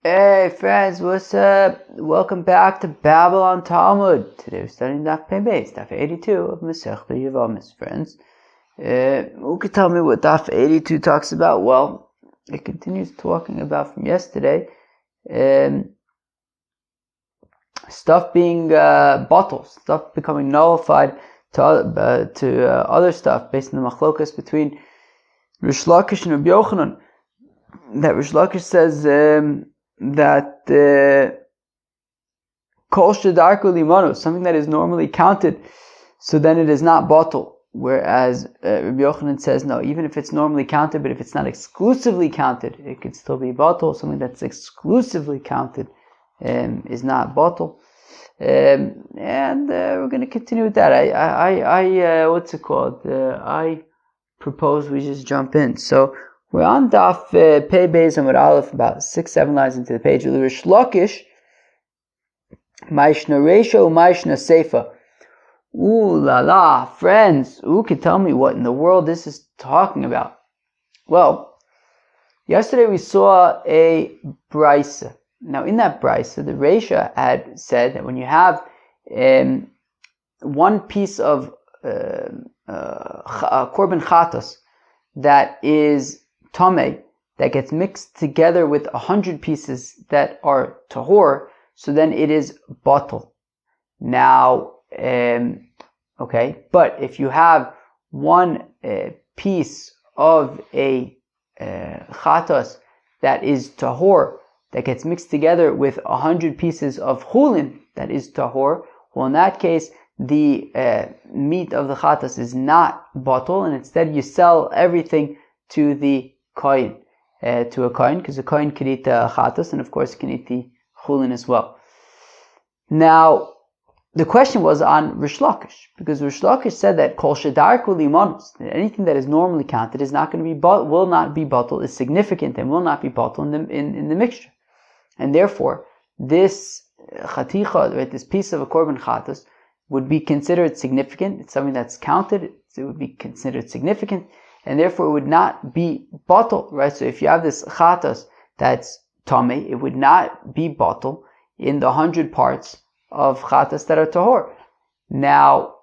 Hey friends, what's up? Welcome back to Babylon Talmud. Today we're studying Daf Pei Beis, Daf 82 of Masechta Yevamos, friends. Who could tell me what Daf 82 talks about? Well, it continues talking about from yesterday, stuff being bottled, stuff becoming nullified to other stuff based on the machlokas between Rish Lakish and Rabbi Yochanan. That Rish Lakish says that kol shedarku limanu, something that is normally counted, so then it is not bottle. Whereas Rabbi Yochanan says no, even if it's normally counted, but if it's not exclusively counted, it could still be bottle. Something that's exclusively counted is not bottle. And we're going to continue with that. I what's it called? I propose we just jump in. So we're on Daf Pei Beis Amud Aleph, about 6-7 lines into the page. Rish Lakish, Maishna Reisha, Maishna Seifa. Ooh la la, friends, who can tell me what in the world this is talking about? Well, yesterday we saw a brisa. Now in that brisa, the Reisha had said that when you have one piece of korban chatos that is Tomei, that gets mixed together with 100 pieces that are tahor, so then it is bottle. Now, okay, but if you have one piece of a chatos that is tahor, that gets mixed together with 100 pieces of chulin that is tahor, well, in that case, the meat of the chatos is not bottle, and instead you sell everything to the kohen, to a kohen, because a kohen can eat the chatos, and of course can eat the chulin as well. Now, the question was on Rish Lakish, because Rish Lakish said that kol shedarku limanus, anything that is normally counted is not going to be will not be bottle, is significant and will not be bottle in the mixture, and therefore this chaticha, right, this piece of a korban chatos, would be considered significant. It's something that's counted. It would be considered significant, and therefore it would not be bottle, right? So if you have this chatos that's tamei, it would not be bottle in the 100 parts of chatos that are tahor. Now,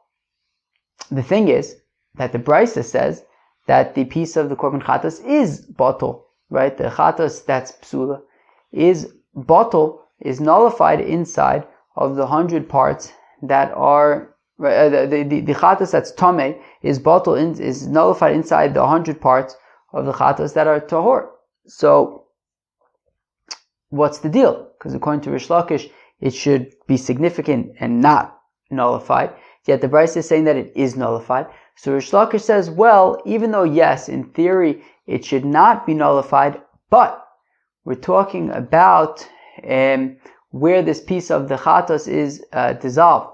the thing is that the brisa says that the piece of the korban chatos is bottle, right? The chatos that's psula is bottle, is nullified inside of the 100 parts that are the chatos that's tamei is bottle is nullified inside the 100 parts of the chatos that are tahor. So what's the deal? Because according to Rish Lakish, it should be significant and not nullified. Yet the Brisa is saying that it is nullified. So Rish Lakish says, well, even though yes, in theory it should not be nullified, but we're talking about where this piece of the chatos is dissolved.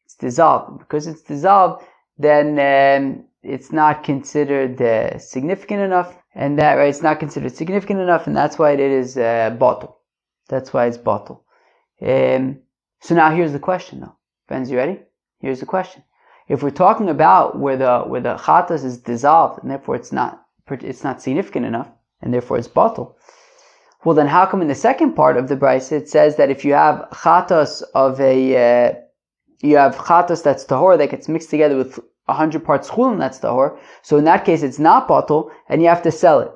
It's dissolved. Because it's dissolved, then it's not considered significant enough, and that, right, it's not considered significant enough, and that's why it is bottle. That's why it's bottle. So now here's the question, though. Friends, you ready? Here's the question. If we're talking about where the chatos is dissolved, and therefore it's not significant enough, and therefore it's bottle, well, then how come in the second part of the brisa it says that if you have chatos you have chatos that's tahor that gets mixed together with 100 parts chulin that's tahor, so in that case it's not bottle and you have to sell it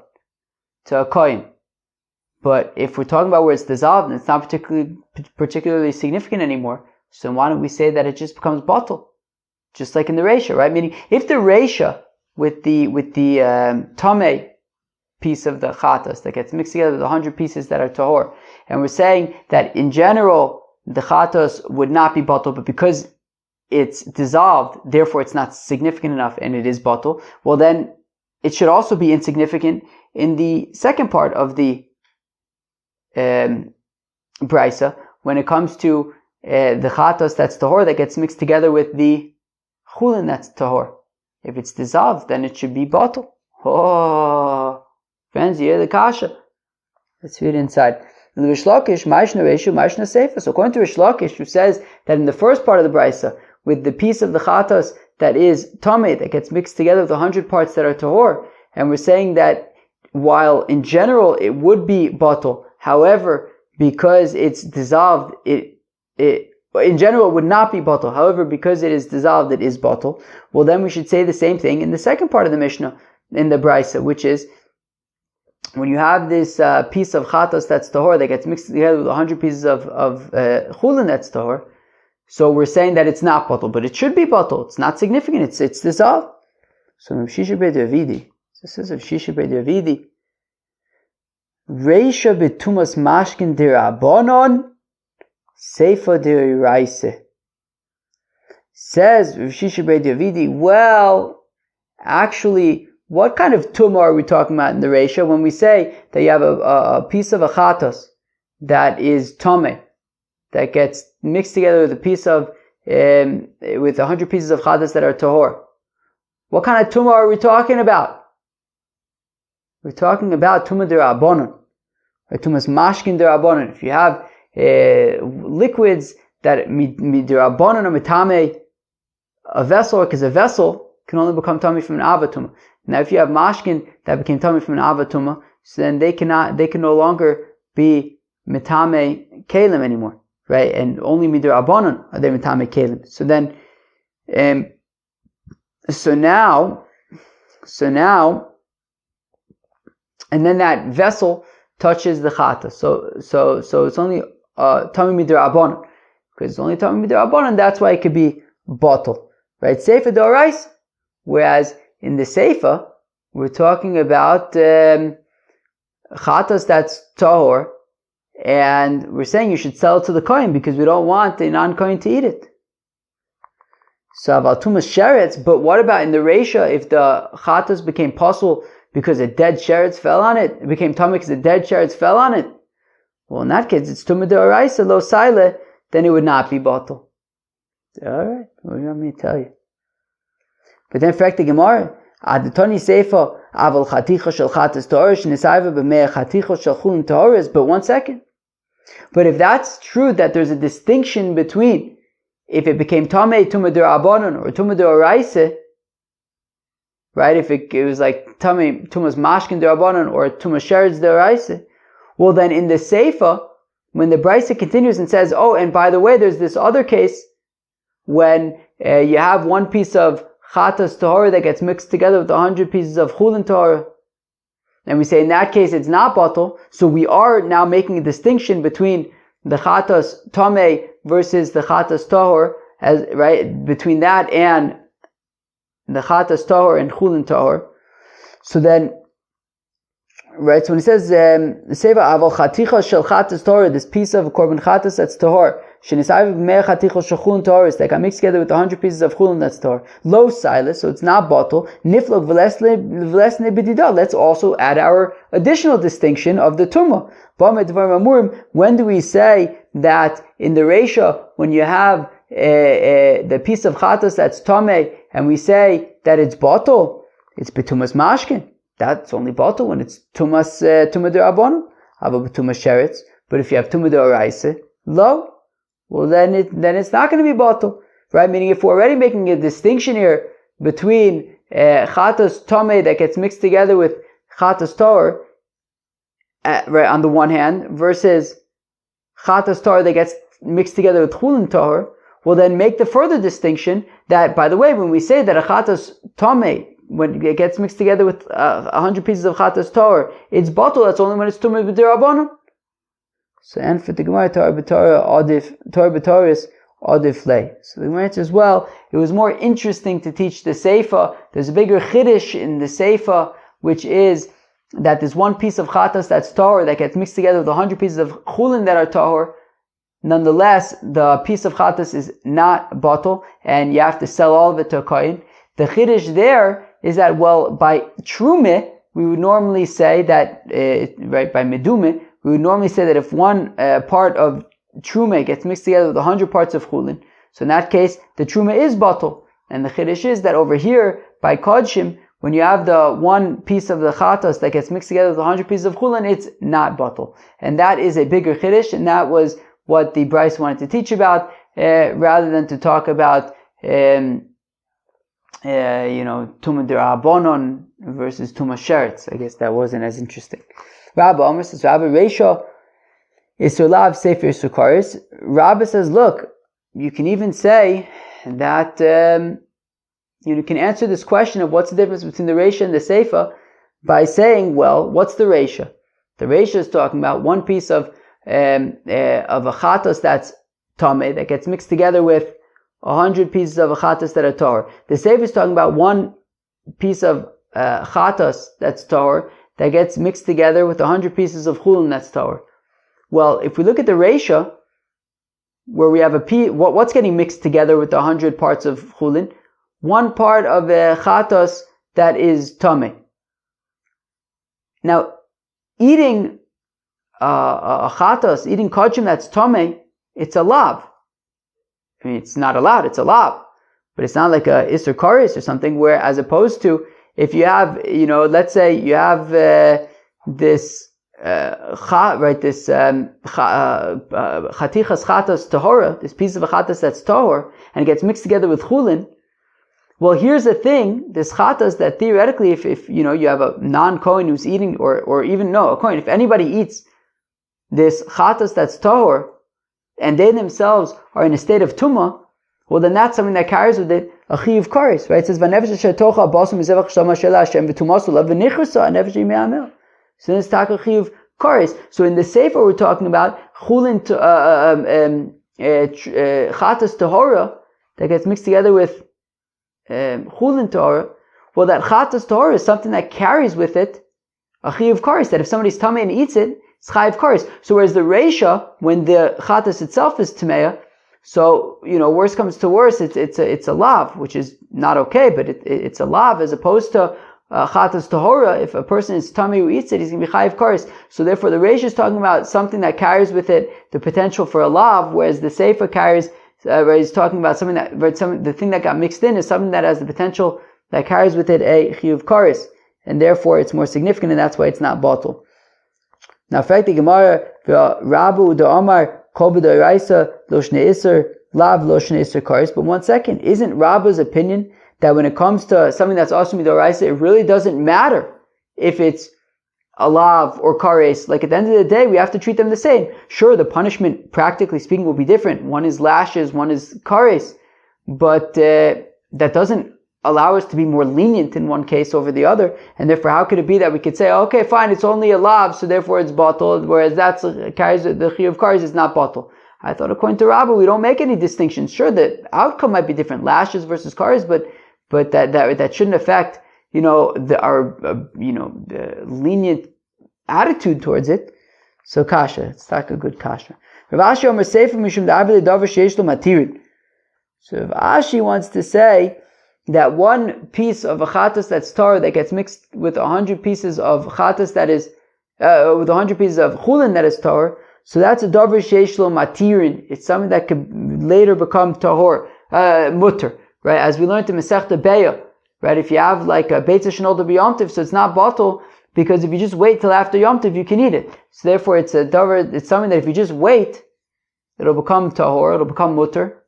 to a kohen. But if we're talking about where it's dissolved and it's not particularly significant anymore, so why don't we say that it just becomes bottle, just like in the reisha, right? Meaning, if the reisha with the tamei piece of the chatos that gets mixed together with 100 pieces that are tahor, and we're saying that in general the chatos would not be bottle, but because it's dissolved, therefore it's not significant enough and it is bottle, well then it should also be insignificant in the second part of the brisa, when it comes to the chatos that's tahor that gets mixed together with the chulin that's tahor. If it's dissolved, then it should be bottle. Oh, friends, you hear the kasha. Let's read inside. Rish Lakish, Maishna Reishu, Maishna Seifa. So according to Rish Lakish, who says that in the first part of the brisa, with the piece of the chatos that is tamei that gets mixed together with 100 parts that are tahor, and we're saying that while in general it would be bottle, however, because it's dissolved, it in general would not be batal. However, because it is dissolved, it is batal. Well, then we should say the same thing in the second part of the Mishnah, in the Brisa, which is when you have this piece of chatas that's tahor that gets mixed together with 100 pieces of chulin that's tahor. So we're saying that it's not batal, but it should be batal. It's not significant. It's dissolved. So Rav Shisha Beit Davidi. This is Rav Shisha Beit Davidi. Reisha betumas mashkin dirabonon, seifa diraise. Says Rav Shisha Beit Davidi. Well, actually, what kind of tumah are we talking about in the Reisha when we say that you have a piece of a chatos that is tomeh, that gets mixed together with a piece of with 100 pieces of chatas that are tahor? What kind of tumah are we talking about? We're talking about tumah derabonon, or tumahs mashkin derabonon. If you have liquids that midirabonon or mitame a vessel, because a vessel can only become tummy from an avatuma. Now, if you have mashkin that became tummy from an avatuma, so then they can no longer be mitame kalim anymore, right? And only midirabonon are they mitame kalim. So then, so now, and then that vessel touches the chata. So it's only tummy midirabonon, because it's only tummy midirabonon. That's why it could be bottle, right? Seifa d'orais. Whereas in the seifa, we're talking about chatas that's tahor, and we're saying you should sell it to the kohen because we don't want the non-kohen to eat it. So about tumas sheretz, but what about in the reisha if the chatas became possible because a dead sheretz fell on it? It became tumah because a dead sheretz fell on it. Well, in that case, it's tumah d'oraisa lo saile, then it would not be bottle. Alright, what do you want me to tell you? But then, fact the Gemara, Adatoni Seifa, Aval Chaticha Shel Chatas Torish, Nisaiva B'mei Chaticha Shel Chulin Toris. But 1 second. But if that's true, that there's a distinction between if it became Tamei Tumah D'Rabanan or Tumah D'Oraise, right? If it was like Tamei Tumas Mashkin D'Rabanan or Tumah Sheretz D'Oraise, well, then in the Seifa, when the Brisa continues and says, oh, and by the way, there's this other case when you have one piece of chatas tahor that gets mixed together with 100 pieces of chulin tahor, and we say in that case it's not batal. So we are now making a distinction between the chatas tameh versus the chatas tahor, as right between that and the chatas tahor and chulin tahor. So then, right. So when it says seva aval chaticha shel chatas tahor, this piece of korban chatas that's tahor, that got mixed together with 100 pieces of chulin that's tahor. Low silas, so it's not bottle. Niflog v'lesne b'dida. Let's also add our additional distinction of the tumah. When do we say that in the reisha, when you have the piece of chatas that's tameh, and we say that it's bottle, it's betumas mashkin. That's only bottle when it's tumah d'rabbanan. Ava betumas sheretz. But if you have tumah d'oraisa, low. Well, then it's not going to be bottle, right? Meaning, if we're already making a distinction here between chatas tomei that gets mixed together with chatas tahor, right, on the one hand, versus chatas tahor that gets mixed together with chulin tahor, well, then make the further distinction that, by the way, when we say that a chatas tomei, when it gets mixed together with 100 pieces of chatas tahor, it's bottle. That's only when it's tumei b'dirabbanan. So, and for the Gemara, Torah b'Torah adif lei. So the Gemara says, well, it was more interesting to teach the Seifa. There's a bigger chiddush in the Seifa, which is that there's one piece of chatas that's tahor that gets mixed together with 100 pieces of chulin that are tahor. Nonetheless, the piece of chatas is not bottle, and you have to sell all of it to a kohen. The chiddush there is that, well, by trumeh, we would normally say that, right, by medumeh, we would normally say that if one part of truma gets mixed together with 100 parts of chulin, so in that case, the truma is bottle. And the chiddush is that over here, by kodshim, when you have the one piece of the chatas that gets mixed together with 100 pieces of chulin, it's not bottle. And that is a bigger chiddush, and that was what the Bryce wanted to teach about, rather than to talk about, tumah d'Rabbanon versus tumah sheretz. I guess that wasn't as interesting. Rabbi Omer says, Rabbi Reisha, Isur Lav Sefer Isur Kares. Rabbi says, look, you can even say that you can answer this question of what's the difference between the Reisha and the Seifa by saying, well, what's the Reisha? The Reisha is talking about one piece of a chatas that's tameh that gets mixed together with 100 pieces of a chatas that are tahor. The Seifa is talking about one piece of chatas that's tahor that gets mixed together with 100 pieces of chulin that's tahor. Well, if we look at the Reisha, where we have what's getting mixed together with the 100 parts of chulin? One part of a chatas that is tameh. Now, eating a chatas, eating kachim that's tameh, it's a lav. I mean, it's not allowed, it's a lav. But it's not like a isur kares or something, where as opposed to, if you have, let's say you have this chatichas chatas tahora, this piece of a chatas that's tahor, and it gets mixed together with chulin. Well, here's the thing, this chatas that theoretically, if you have a non-Kohen who's eating, or even a Kohen, if anybody eats this chatas that's tahor, and they themselves are in a state of tumah, well, then that's something that carries with it a chiyuv kares, right? It says, "V'nefesh asher tocha basum mizevach shlama shel Hashem v'tumasu lav v'nichrasa nefesh yime'amel." So then it's taka chiyuv kares. So in the sefer we're talking about chulin chatas tahora that gets mixed together with chulin tahora. Well, that chatas tahora is something that carries with it a chiyuv kares. That if somebody's tamei and eats it, it's chayiv kares. So whereas the reisha, when the chatas itself is tameya, so, worst comes to worst, it's a lav, which is not okay, but it's a lav, as opposed to chatas tahora. If a person is tummy who eats it, he's going to be chayiv kares. So therefore the Reish is talking about something that carries with it the potential for a lav, whereas the Seifa carries, where he's talking about something that, the thing that got mixed in is something that has the potential that carries with it a chiyuv kares, and therefore it's more significant, and that's why it's not bottle. Now, in fact, the Gemara, Rabu the Omar, Kol b'doraisa lo shnei iser, lav lo shnei iser kares. But one second, isn't Rabba's opinion that when it comes to something that's also b'doraisa, it really doesn't matter if it's a lav or kares? Like at the end of the day, we have to treat them the same. Sure, the punishment, practically speaking, will be different. One is lashes, one is kares, but that doesn't allow us to be more lenient in one case over the other, and therefore how could it be that we could say, okay, fine, it's only a lav, so therefore it's bottled, whereas that's carries the chiyuv kares is not bottled. I thought according to Rabbi, we don't make any distinctions. Sure, the outcome might be different, lashes versus kares, but that shouldn't affect our lenient attitude towards it. So kasha, it's like a good kasha. Rav Ashi Omer Sefer Mishum Da'aveh Ledavar Sheish Lo Matirin. So Rav Ashi wants to say that one piece of a chatas that's tar that gets mixed with 100 pieces of chatas that is with 100 pieces of chulin that is tar, so that's a davar sheish lo matirin. It's something that could later become tahor, mutter, right? As we learned in Masechta Beya, right? If you have like a beitza shenolda b'yom so it's not bottle, because if you just wait till after Yom Tov, you can eat it. So therefore, it's a davar. It's something that if you just wait, it'll become tahor, it'll become mutter.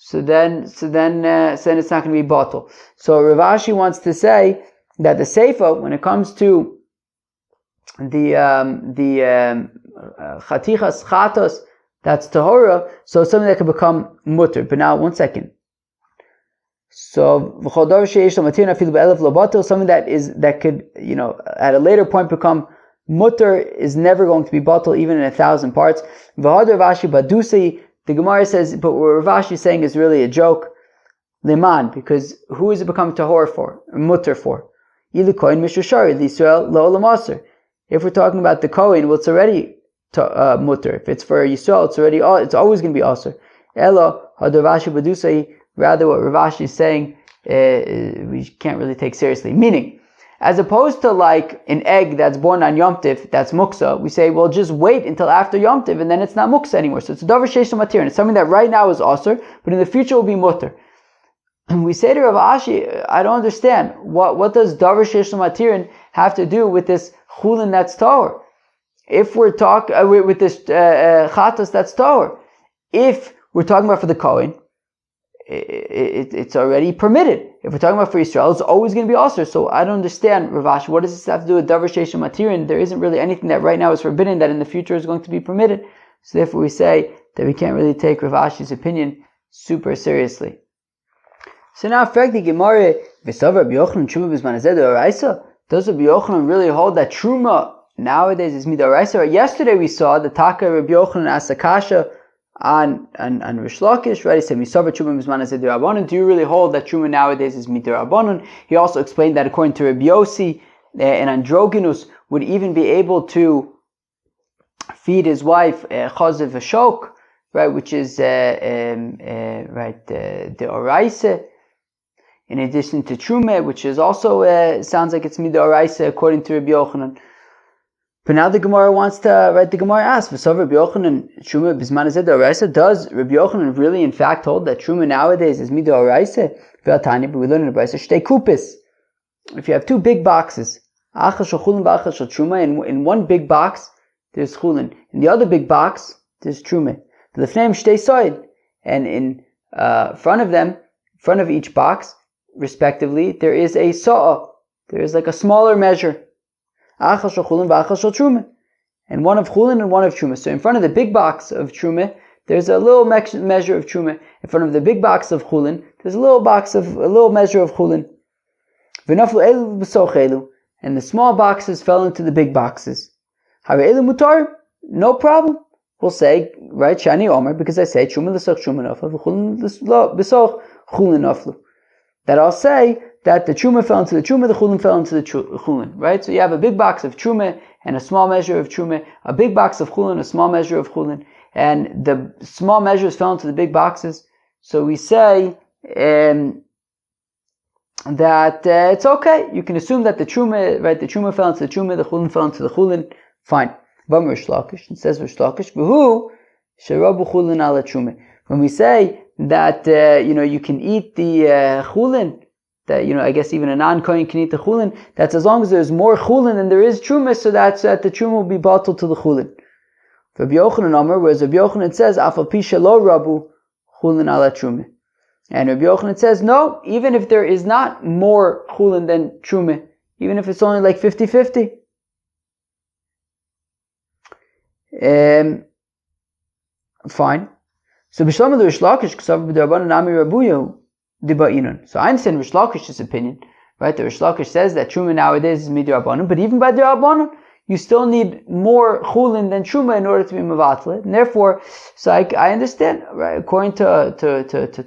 So then it's not going to be bottle. So Rav Ashi wants to say that the Seifa, when it comes to the chatichas chatos, that's tahora, so it's something that can become mutter. But now, one second. So something that could, at a later point become mutter is never going to be bottle, even in 1,000 parts. The Gemara says, but what Rav Ashi is saying is really a joke. Leman, because who is it become tahor for, or mutter for? If we're talking about the Kohen, well, it's already mutter. If it's for Yisrael, it's always going to be aser. Elo Rav Ashi badusai. Rather, what Rav Ashi is saying, we can't really take seriously. Meaning, as opposed to like an egg that's born on Yom Tiv, that's muksa, we say, well, just wait until after Yom Tiv, and then it's not muksa anymore. So it's a davar sheish lo matirin. It's something that right now is aser, but in the future will be mutter. And we say to Rav Ashi, I don't understand. What does davar sheish lo matirin have to do with this chulin that's tahor? If we're talking with this chatas that's tahor, if we're talking about for the Kohen, it's already permitted. if we're talking about for Yisrael, it's always going to be Aser. So I don't understand, Rav Ashi, what does this have to do with Davar Sheish Matirin? There isn't really anything that right now is forbidden that in the future is going to be permitted. So therefore we say that we can't really take Rav Ashi's opinion super seriously. So now, Frag the Gemara, V'savar Rabbi Yochanan Truma B'zman Hazeh D'Oraisa? Does Rabbi Yochanan really hold that Truma nowadays is Midoraisa? Yesterday we saw the Taka Rabbi Yochanan asked Akasha on Rish Lakish, right? He said, V'savar Truma B'zman Hazeh D'Orabanan. Do you really hold that Truma nowadays is Midorabanan? He also explained that according to Rabbi Yossi, an androgynous would even be able to feed his wife Chazev Ashok, right, which is the Oraisa, in addition to Truma, which is also sounds like it's Midoraisa according to Rabbi Yochanan. But now the Gemara wants to, right, the Gemara asks, V'sav Rabbi Yochanan Truma B'zman Hazeh D'Oraisa? Does Rabbi Yochanan really in fact hold that Truma nowadays is Midoraisa? V'atani, but we learn in the Brisa, Shtei Kupis. If you have two big boxes, Achal Shel Chulin v'Achal Shel Truma, in one big box there's Chulin, in the other big box there's Truma. L'fneim Shtei Soid, and in front of each box, respectively, there is a sa'a. There is like a smaller measure. Achal shel chulin v'achal shel truma. And one of chulin and one of truma. So in front of the big box of truma, there's a little measure of truma. In front of the big box of chulin, there's a little measure of chulin. V'naflu elu b'soch elu. And the small boxes fell into the big boxes. Hare elu mutar? No problem. We'll say, right, Shani Omer, because I say truma l'soch truma naflu, v'chulin l'soch chulin naflu. That I'll say that the truma fell into the truma, the chulin fell into the chulin, right? So you have a big box of truma and a small measure of truma, a big box of chulin, a small measure of chulin, and the small measures fell into the big boxes. So we say that it's okay. You can assume that the truma, right, the truma fell into the truma, the chulin fell into the chulin. Fine. It says Rish Lakish, V'hu sherabu chulin ala truma. When we say that you can eat the chulin, that I guess even a non-kohen can eat the chulin, that's as long as there's more chulin than there is truma, so that the truma will be bottled to the chulin. Rabbi Yochanan Amar, whereas Rabbi Yochanan says afal pi shelo rabu chulin ala truma, and Rabbi Yochanan says no, even if there is not more chulin than truma, even if it's only like 50-50. Fine. So Bishlam the Rish Lakish Ksav b'Darbanan Nami Rabuyu Diba'inun. So I understand Rish Lakish's opinion, right? The Rish Lakish says that Truma nowadays is Midrabanan, but even by Darabanan, you still need more Chulin than Truma in order to be Mavatlet. And therefore, so I understand, right? According to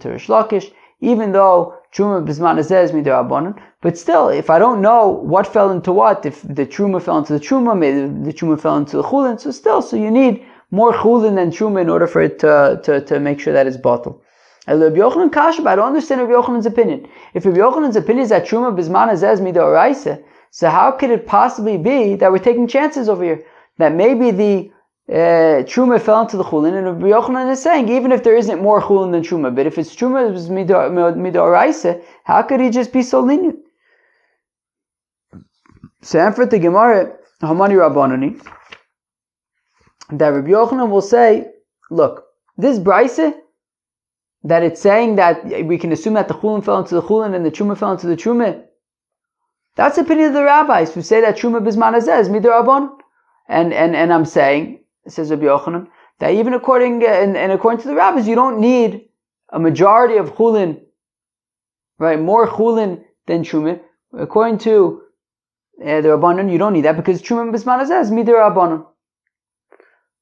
Rish Lakish, even though Truma B'zman Hazeh is Midrabanan, but still, if I don't know what fell into what, if the Truma fell into the Truma, maybe the Truma fell into the Chulin, so you need more chulin than truma in order for it to make sure that it's bottled. I don't understand Rabbi Yochanan's opinion. If Rabbi Yochanan's opinion is that truma b'zman hazeh is midoraisa, so how could it possibly be that we're taking chances over here? That maybe the truma fell into the chulin, and Rabbi Yochanan is saying even if there isn't more chulin than truma, but if it's truma midoraisa, how could he just be so lenient? So answer the Gemara, Hamani Rabbanani, that Rabbi Yochanan will say, look, this brisa, that it's saying that we can assume that the chulin fell into the chulin and the truma fell into the truma, that's the opinion of the rabbis who say that truma b'zman hazeh is midrabanan. And I'm saying, says Rabbi Yochanan, that even according to the rabbis, you don't need a majority of chulin, right? More chulin than truma. According to the Rabbanan, you don't need that because truma b'zman hazeh is midrabanan.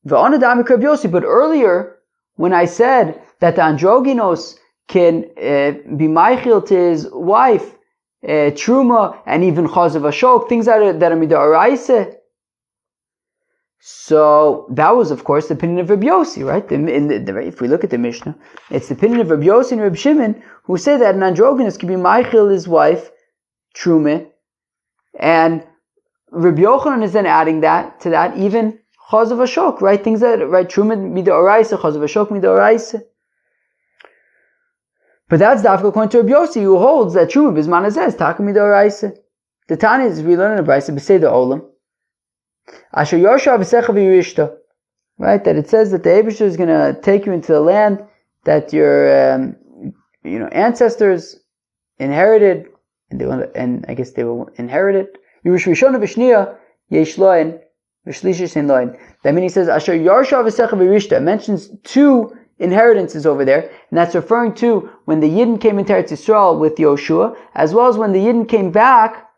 But earlier, when I said that the androgynous can be meichel to his wife, truma, and even chazav ashok, things that are midaraisa, so that was, of course, the opinion of Rabbi Yossi, right? If we look at the Mishnah, it's the opinion of Rabbi Yossi and Rabbi Shimon who say that an androgynous can be meichel his wife, truma, and Rabbi Yochanan is then adding that to that even chazav ashok, right? Things that, right, truma midoraisa, chazav ashok midoraisa. But that's dafka according to Rabbi Yossi, who holds that truma b'zman hazeh is taka midoraisa. The Tanya is we learn in the brisa b'sei the olam asher yosha v'secha v'yirishta, right? That it says that the Eibusher is going to take you into the land that your ancestors inherited, and I guess they were inherited. Yerush Rishona v'Shniya yesh loin v'Shlishis in loin. That means he says Asher Yarsha v'Secha v'Rishta. It mentions two inheritances over there, and that's referring to when the Yidden came into Eretz Yisrael with Yoshua, as well as when the Yidden came back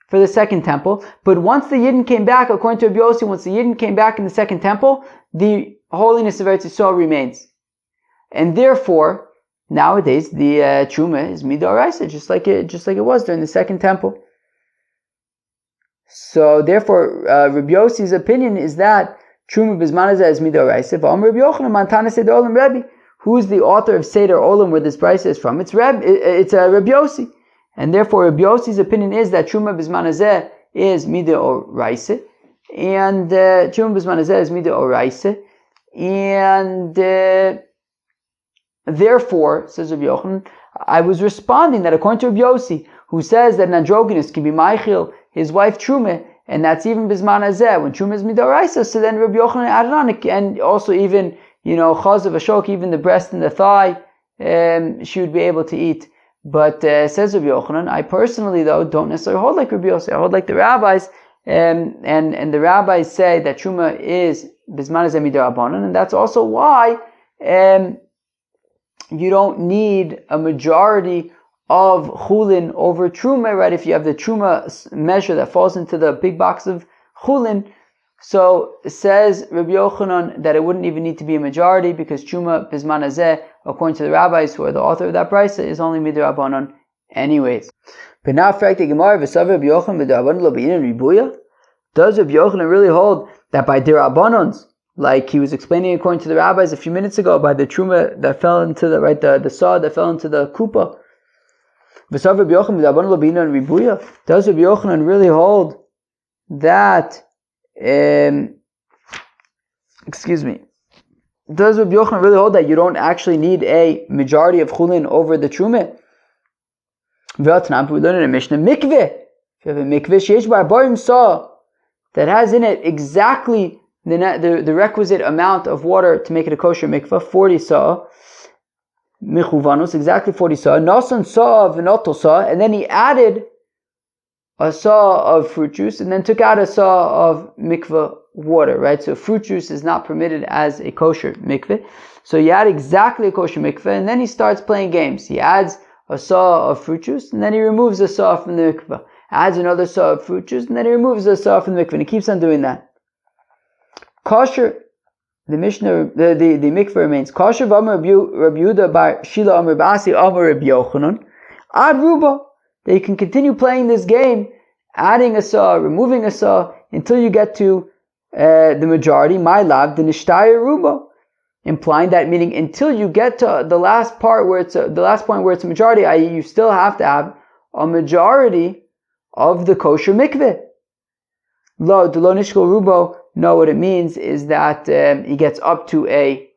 for the second temple. But once the Yidden came back, according to Rabbi Yossi, once the Yidden came back in the second temple, the holiness of Eretz Yisrael remains. And therefore, nowadays, the Truma is Midoraisa, just like it was during the second temple. So therefore, Rabbi Yossi's opinion is that Truma Bizman Hazeh is Midoraisa. V'Amar Rabbi Yochanan Mantana Seder Olam Rebbe. Who is the author of Seder Olam, where this Brisa is from? It's Rabbi Yossi. And therefore, Rabbi Yossi's opinion is that Truma Bizman Hazeh is Midoraisa. And Truma Bizman Hazeh is Midoraisa. And therefore, says Rabbi Yochanan, I was responding that according to Rabbi Yossi, who says that an androgynous can be Maichil, his wife Truma, and that's even Bizman Hazeh, when Truma is Midoraisa, so then Rabbi Yochanan added on, and also even, Chazav Ashok, even the breast and the thigh, she would be able to eat. But says Rabbi Yochanan, I personally, though, don't necessarily hold like Rabbi Yossi. I hold like the rabbis, and the rabbis say that Truma is Bizman Hazeh Midorabanan, and that's also why you don't need a majority of chulin over truma, right? If you have the truma measure that falls into the big box of chulin, so says Rabbi Yochanan that it wouldn't even need to be a majority because truma bizman hazeh, according to the rabbis who are the author of that brisa, is only midrabanan anyways. But now, does Rabbi Yochanan really hold that by dirabanans, like he was explaining according to the rabbis a few minutes ago, by the truma that fell into the saw that fell into the kupa? Does Rabbi Yochanan really hold that? Does Rabbi Yochanan really hold that you don't actually need a majority of chulin over the truma? We learn in a Mishnah, mikveh. If you have a mikveh sheish bar barim saw that has in it exactly the requisite amount of water to make it a kosher mikveh, 40 saw. Michuvanus, exactly 40 saw. Nasan saw v'notel saw, and then he added a saw of fruit juice, and then took out a saw of mikveh water, right? So fruit juice is not permitted as a kosher mikveh. So you add exactly a kosher mikveh, and then he starts playing games. He adds a saw of fruit juice, and then he removes a saw from the mikveh. Adds another saw of fruit juice, and then he removes a saw from the mikveh, and he keeps on doing that. Kosher. The Mishnah, the mikveh remains kosher. V'amar Rabbi Yehuda bar Shila amar Basi amar Rabbi Yochanan ad ruba. That you can continue playing this game, adding a saw, removing a saw, until you get to the majority. My lab the nishtaya ruba, implying that meaning until you get to the last point where it's a majority, i.e., you still have to have a majority of the kosher mikveh. Lo nishkol rubo. No, what it means is that he gets up to a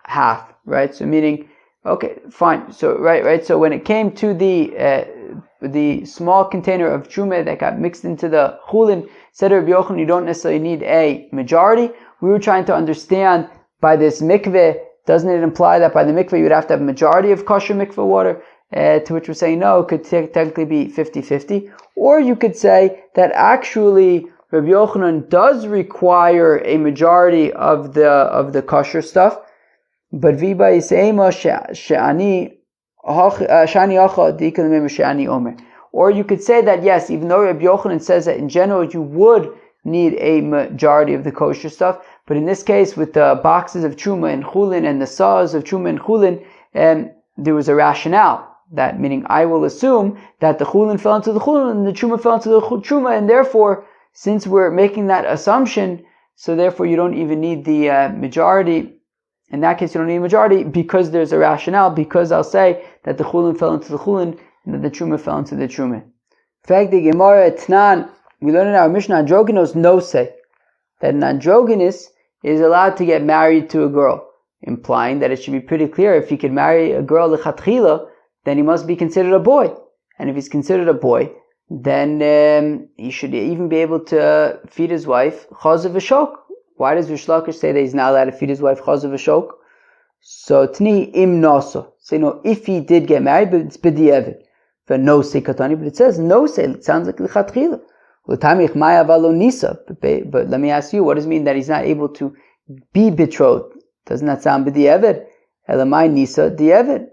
half, right? So meaning, okay, fine. So right. So when it came to the small container of truma that got mixed into the chulin, said Rabbi Yochanan, you don't necessarily need a majority. We were trying to understand by this mikveh, doesn't it imply that by the mikveh you would have to have a majority of kosher mikveh water? To which we're saying no, it could technically be 50-50. Or you could say that actually Rabbi Yochanan does require a majority of the kosher stuff, but viba yiseima she'ani acha dikalim she'ani omer. Or you could say that yes, even though Rabbi Yochanan says that in general you would need a majority of the kosher stuff, but in this case with the boxes of truma and chulin and the saws of truma and chulin, there was a rationale. That meaning I will assume that the chulin fell into the chulin and the truma fell into the truma, and therefore, since we're making that assumption, so therefore you don't even need the majority. In that case, you don't need a majority because there's a rationale, because I'll say that the chulin fell into the chulin and that the truma fell into the truma. In fact, the Gemara Tnan, we learn in our Mishnah, androgynous no say, that an androgynous is allowed to get married to a girl, implying that it should be pretty clear if he could marry a girl lechatchila, then he must be considered a boy. And if he's considered a boy, then he should even be able to feed his wife chazav v'shok. Why does Rish Lakish say that he's not allowed to feed his wife chazav v'shok? So tni im nasa. Say no, if he did get married, but it's b'di'evet. no say katani, but it says no say. It sounds like lichatchila. But let me ask you, what does it mean that he's not able to be betrothed? Doesn't that sound b'di'evet? Elamai nisa di'evet.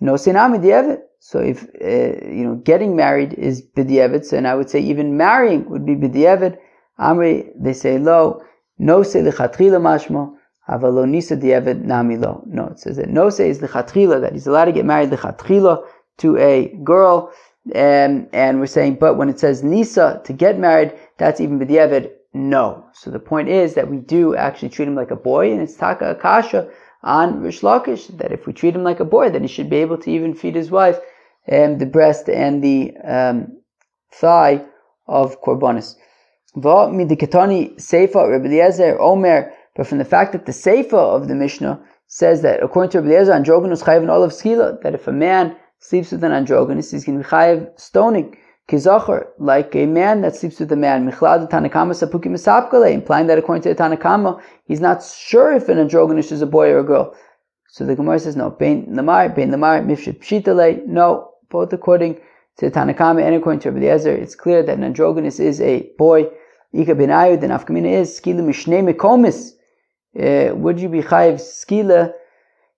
No say nami di'evet. So if getting married is b'di'evet, so and I would say even marrying would be b'di'evet. Amri, they say lo. No say lichatchila mashmo. Avalo nisa di'evet nami lo. No, it says that no say is lichatchila, that he's allowed to get married lichatchila to a girl. And we're saying, but when it says nisa, to get married, that's even b'di'evet, no. So the point is that we do actually treat him like a boy, and it's taka akasha on Rish Lakish, that if we treat him like a boy, then he should be able to even feed his wife the breast and the thigh of korbanos. Midikatani seifa Rabbi Eliezer Omer, but from the fact that the seifa of the Mishnah says that according to Rabbi Eliezer, androgynous chayv olav skila, that if a man sleeps with an androgynous, he's going to be chayiv stoning. Kizachar, like a man that sleeps with a man. Michlad Tanakama sapuki misapkale, implying that according to the Tanakama, he's not sure if an androgynous is a boy or a girl. So the Gemara says no. Bein lamar, mifshit pshitale. No, both according to the Tanakama and according to Rabbi Eliezer, it's clear that an androgynous is a boy. Ika benayu, the nafkamina is skila mishnei mekomis. Would you be chayiv skila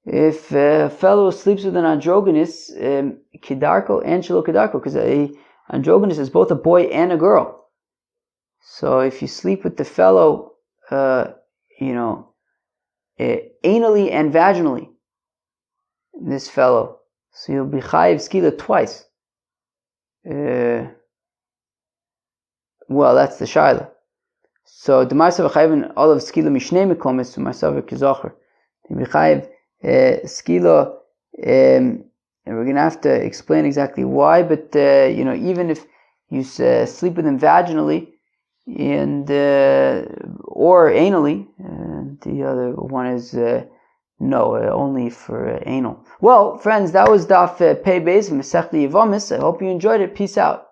if a fellow sleeps with an androgynous, kidarko and shelo kidarko, because a androgynous is both a boy and a girl. So if you sleep with the fellow, anally and vaginally, this fellow, so you'll be chayiv skila twice. Well, that's the shaila. So the ma'asav chayivin olav skila mishnei mekomis to ma'asav kizocher. You'll be chayiv skila, and we're going to have to explain exactly why, but even if you sleep with him vaginally and or anally, the other one is no, only for anal. Well, friends, that was Daf Pei Beis Masechta Yevamos. I hope you enjoyed it. Peace out.